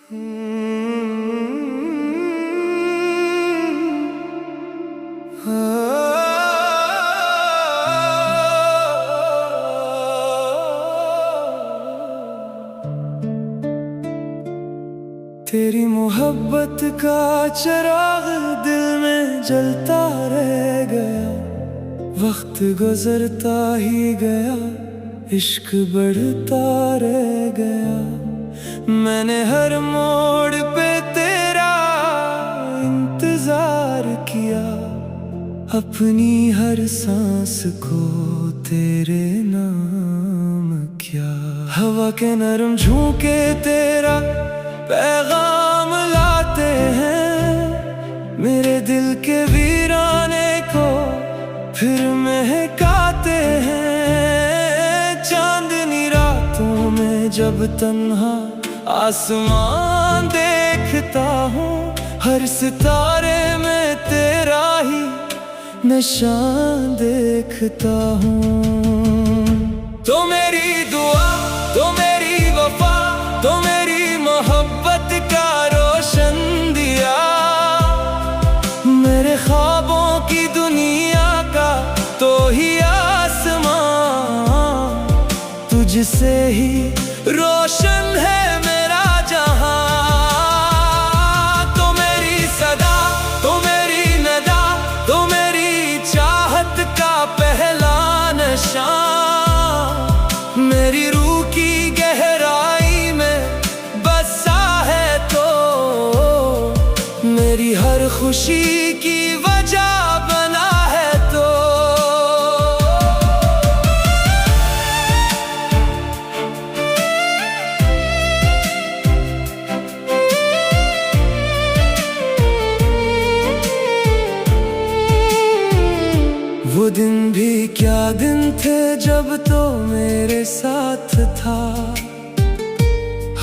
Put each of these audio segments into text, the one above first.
तेरी मोहब्बत का चिराग दिल में जलता रह गया, वक्त गुजरता ही गया, इश्क बढ़ता रह गया। मैंने हर मोड़ पे तेरा इंतजार किया, अपनी हर सांस को तेरे नाम किया। हवा के नरम झोंके तेरा पैगाम लाते हैं, मेरे दिल के वीराने को फिर महकाते हैं। चांदनी रातों में जब तन्हा आसमान देखता हूँ, हर सितारे में तेरा ही निशान देखता हूँ। तो मेरी दुआ, तो मेरी वफा, तो मेरी मोहब्बत का रोशन दिया, मेरे ख्वाबों की दुनिया का तो ही आसमां तुझसे ही रोशन है मेरा जहां। तो मेरी सदा, तो मेरी नदा, तो मेरी चाहत का पहला नशा, मेरी रूह की गहराई में बसा है तो मेरी हर खुशी की वजह बना है तो। वो दिन भी क्या दिन थे जब तो मेरे साथ था,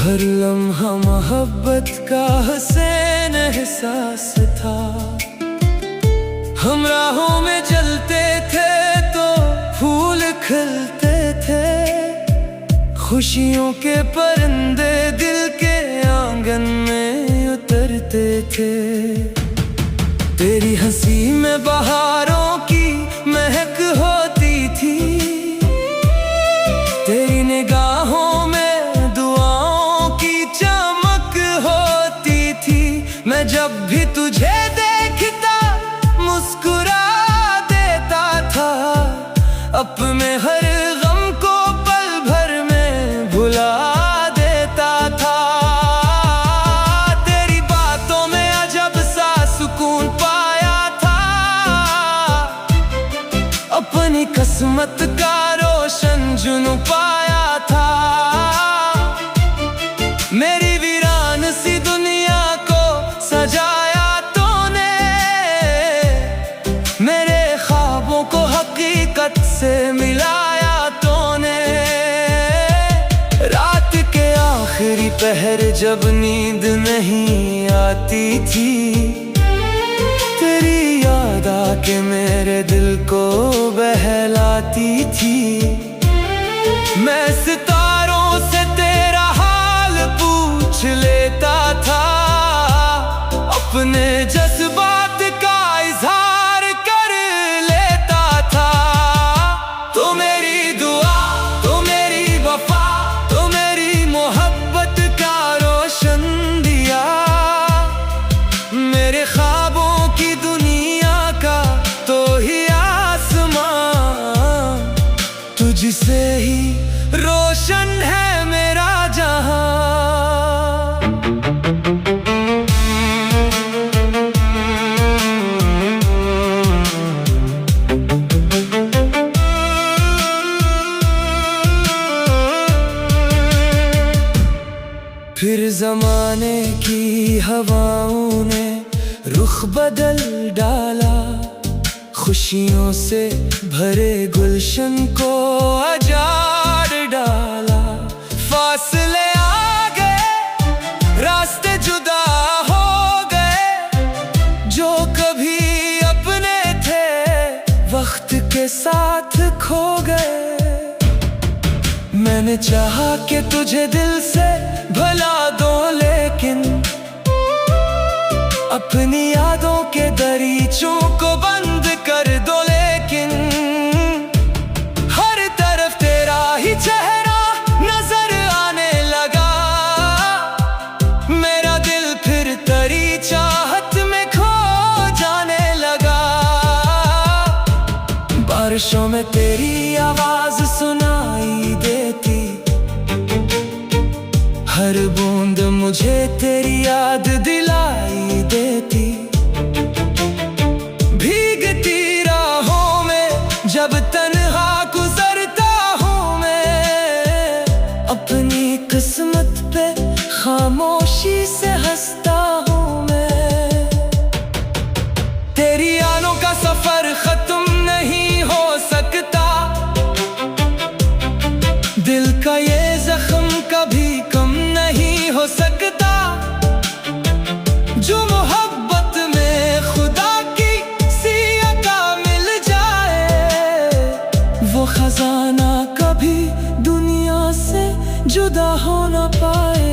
हर लम्हा मोहब्बत का हसीन एहसास था। हम राहों में चलते थे तो फूल खिलते थे, खुशियों के परिंदे दिल के आंगन में उतरते थे। तेरी हंसी में बहारों की महक होती थी, तेरी निगाहों में दुआओं की चमक होती थी। मैं जब भी तुझे देखता मुस्कुरा देता था, अपने हर गम को पल भर में भुला देता था। तेरी बातों में अजब सा सुकून पाया था, अपनी किस्मत का रोशन जुनून पाया था। मेरी वीरान सी दुनिया को सजाया तूने, मेरे ख्वाबों को हकीकत से मिलाया तूने। रात के आखिरी पहर जब नींद नहीं आती थी, तेरी याद आके मेरे दिल को बहलाती थी। मैं सितारों से तेरा हाल पूछ लेता था, अपने जज्बात का इजहार कर लेता था। तो मेरी दुआ, तो मेरी वफा, तो मेरी मोहब्बत का रोशन दिया, मेरे ख्वाबों की दुनिया का तो ही आसमां तुझसे ही रोशन है मेरा जहां। फिर जमाने की हवाओं ने रुख बदल डाला, खुशियों से भरे गुलशन को अजाड़ डाला। फासले आ गए, रास्ते जुदा हो गए, जो कभी अपने थे वक्त के साथ खो गए। मैंने चाहा कि तुझे दिल से भला दो, लेकिन बारिशों में तेरी आवाज सुनाई देती, हर बूंद मुझे तेरी याद दिलाई देती। भीगती राहों में जब तन्हा गुजरता हूँ मैं, अपनी किस्मत पे खामोशी से हंसता हूँ मैं। तेरी यादों का सफर खत्म नहीं हो सकता, दिल का ये जख्म कभी कम नहीं हो सकता। जो मोहब्बत में खुदा की सी अता मिल जाए, वो खजाना कभी दुनिया से जुदा हो ना पाए।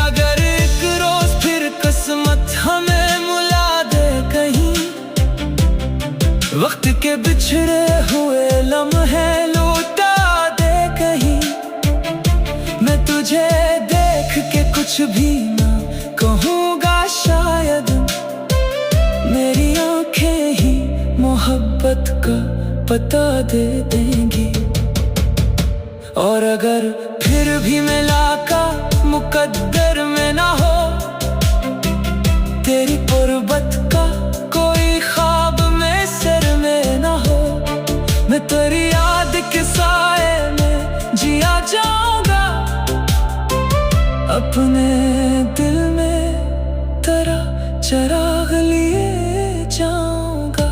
अगर एक रोज फिर किस्मत हमें मुला दे कहीं, वक्त के बिछड़े हुए लम्हे लौटा दे कहीं, मैं तुझे देख के कुछ भी ना कहूँगा शायद, मेरी आंखें ही मोहब्बत का पता दे देंगी। और अगर फिर भी मुलाकात मुकद्दर में ना हो, तेरी गुर्बत का कोई ख्वाब में सिर में ना हो, मैं तेरी याद के साए में जिया जाऊंगा, अपने दिल में तेरा चिराग लिए जाऊंगा।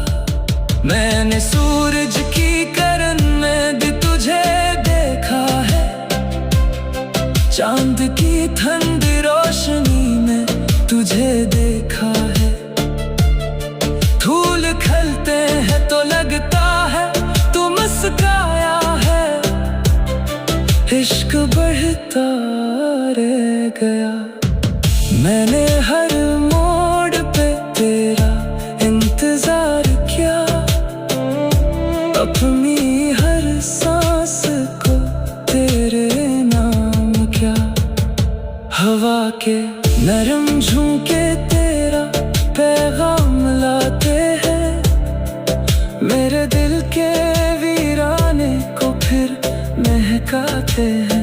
मैंने सूरज की किरण में भी तुझे देखा है, चांद की ठंडी रोशनी में तुझे देखा है। फूल खिलते हैं तो लगता है तू मुस्काया है, इश्क बढ़ता रह गया। मैंने हर मोड़ पे तेरा इंतजार किया, अपनी हर सांस को तेरे नाम किया। हवा के नरम झोंके तेरा पैगाम लाते हैं, मेरे दिल के वीराने को फिर महकाते हैं।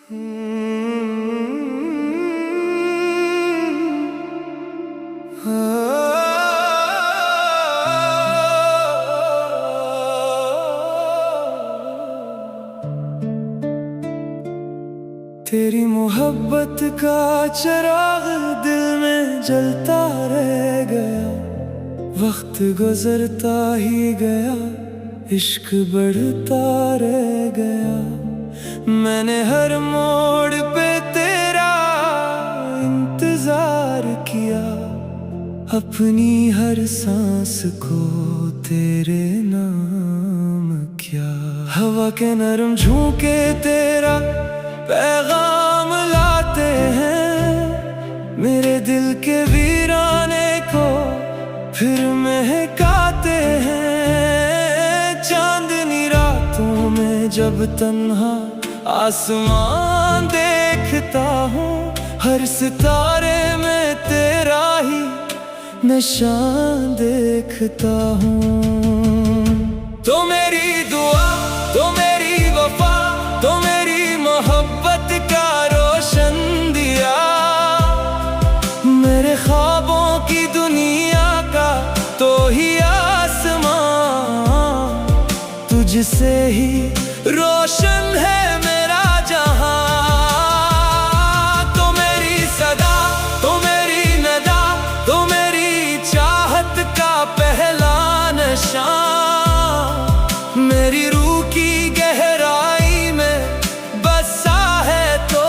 तेरी मोहब्बत का चिराग दिल में जलता रह गया, वक्त गुजरता ही गया, इश्क बढ़ता रह गया। मैंने हर मोड़ पे तेरा इंतजार किया, अपनी हर सांस को तेरे नाम किया। हवा के नरम झोंके तेरा पैगाम लाते हैं, मेरे दिल के वीराने को फिर महकाते हैं। चांदनी रातों में जब तन्हा आसमान देखता हूँ, हर सितारे में तेरा ही निशान देखता हूँ। तो मेरी दुआ, तो मेरी वफा, तो मेरी मोहब्बत का रोशन दिया, मेरे ख्वाबों की दुनिया का तो ही आसमां, तुझसे ही रोशन है मेरा जहां। तो मेरी सदा, तो मेरी नदा, तो मेरी चाहत का पहला नशा, मेरी रूह की गहराई में बसा है तो,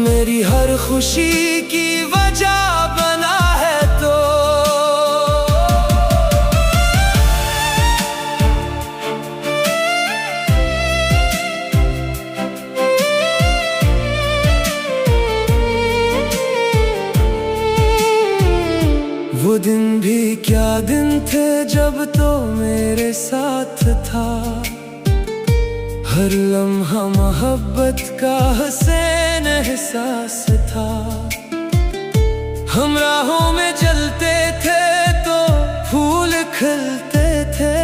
मेरी हर खुशी की वजह बना है तो। वो दिन भी क्या दिन थे जब तो मेरे साथ था, हर लम्हा मोहब्बत का हसीन एहसास था। हम राहों में चलते थे तो फूल खिलते थे,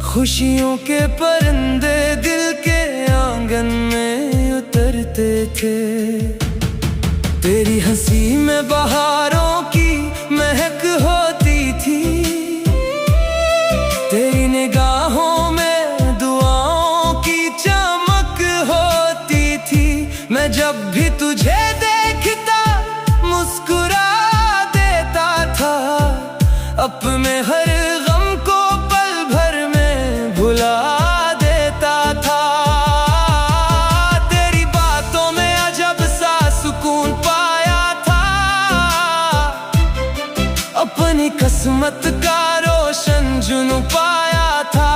खुशियों के परिंदे दिल के आंगन में उतरते थे। तेरी हंसी में बहारों की महक होती थी, तेरी निगाहों में दुआओं की चमक होती थी। मैं जब भी तुझे देखता मुस्कुरा देता था, अपने हर गम को पल भर में भुला देता था। तेरी बातों में अजब सा सुकून पाया था, अपनी किस्मत का रोशन जुनून पाया था।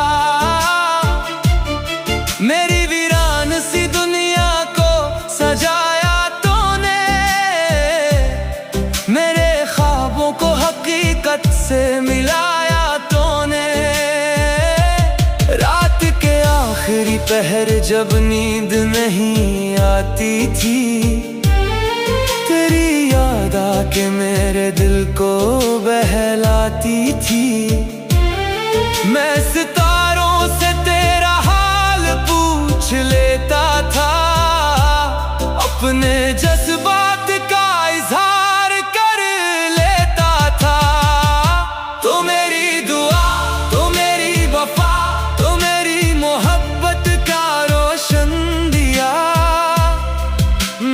मेरी वीरान सी दुनिया को सजाया तूने, मेरे ख्वाबों को हकीकत से मिलाया तूने। रात के आखिरी पहर जब नींद नहीं आती थी, तेरी याद आके मेरे दिल को बहलाती थी। मैं सितारों से तेरा हाल पूछ लेता था, अपने जज्बात का इजहार कर लेता था। तो मेरी दुआ, तो मेरी वफा, तो मेरी मोहब्बत का रोशन दिया,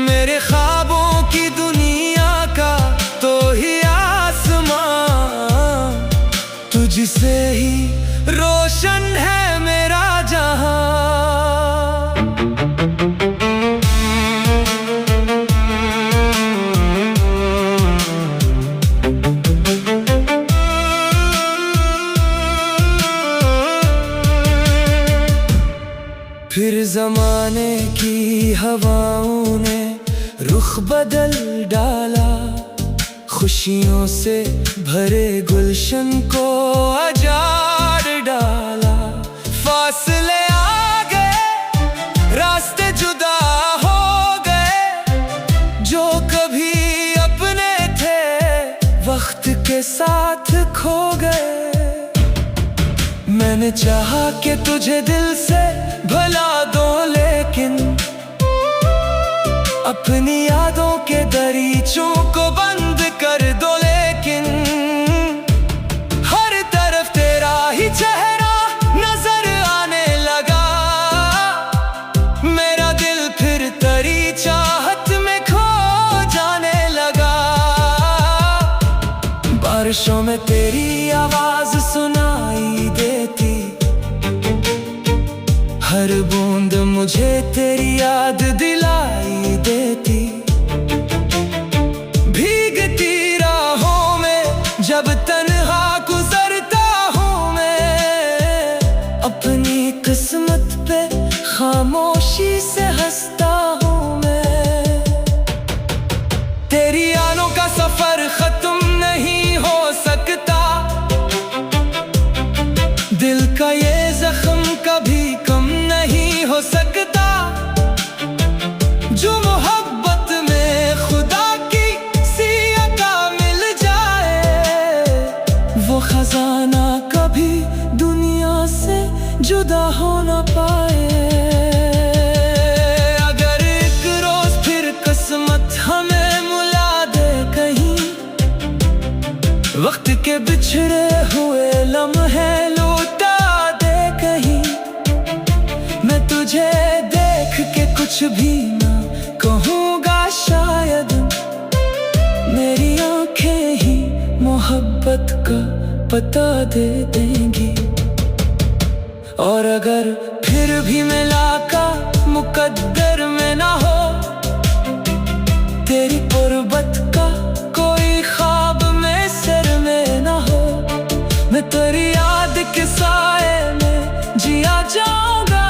मेरे ख्वाबों की दुनिया का तो ही आसमां, तुझसे ही रोशन है मेरा जहां। फिर जमाने की हवाओं ने रुख बदल डाला, खुशियों से भरे गुलशन को अजाड़ डाला। फासले आ गए, रास्ते जुदा हो गए, जो कभी अपने थे वक्त के साथ खो गए। मैंने चाहा कि तुझे दिल से भुला दो, लेकिन अपनी यादों के दरीचों को बंद कर दो, लेकिन हर तरफ तेरा ही चेहरा नजर आने लगा। मेरा दिल फिर तेरी चाहत में खो जाने लगा। बारिशों में तेरी आवाज सुनाई देती, हर बूंद मुझे तेरी याद दिलाई देती। भीगती राहों में जब तन्हा गुजरता हूँ मैं, अपनी किस्मत पे खामोशी से हंसता हूँ मैं। तेरी यादों का सफर खत्म नहीं हो सकता, दिल का ये जख्म कभी कम नहीं हो सकता। जो मोहब्बत में खुदा की सी अता मिल जाए, वो खजाना कभी दुनिया से जुदा हो ना पाए। अगर एक रोज फिर किस्मत हमें मुला दे कहीं, वक्त के बिछड़े हुए लम्हे लौटा दे कहीं, मैं तुझे देख के कुछ भी ना कहूँगा शायद। मेरी आंखें ही मोहब्बत का पता दे देंगी। और अगर फिर भी मुलाकात मुकद्दर में ना हो, तेरी गुर्बत का कोई ख्वाब में सर में ना हो, मैं तेरी याद के साए में जिया जाऊंगा।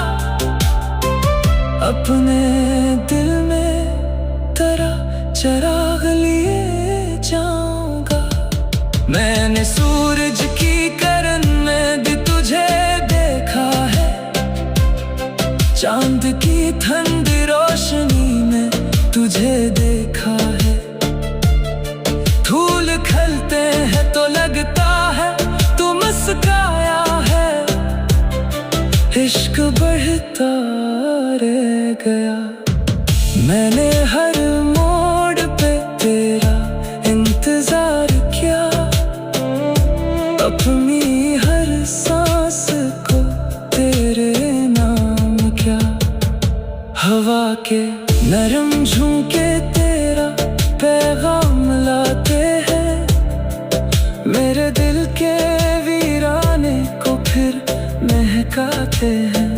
अपने दिल में तेरा चिराग लिए जाऊंगा। मैंने सूरज की किरण में भी तुझे देखा है, चांद की ठंडी रोशनी में तुझे देखा है। फूल खिलते हैं तो लगता है तू मुस्काया है, इश्क बढ़ता रह गया। मैंने हर मोड़ पे तेरा इंतजार किया, अपनी हर सांस को तेरे नाम किया। हवा के नरम झोंके तेरा पैगाम लाते हैं, मेरे दिल के वीराने को फिर महकाते हैं।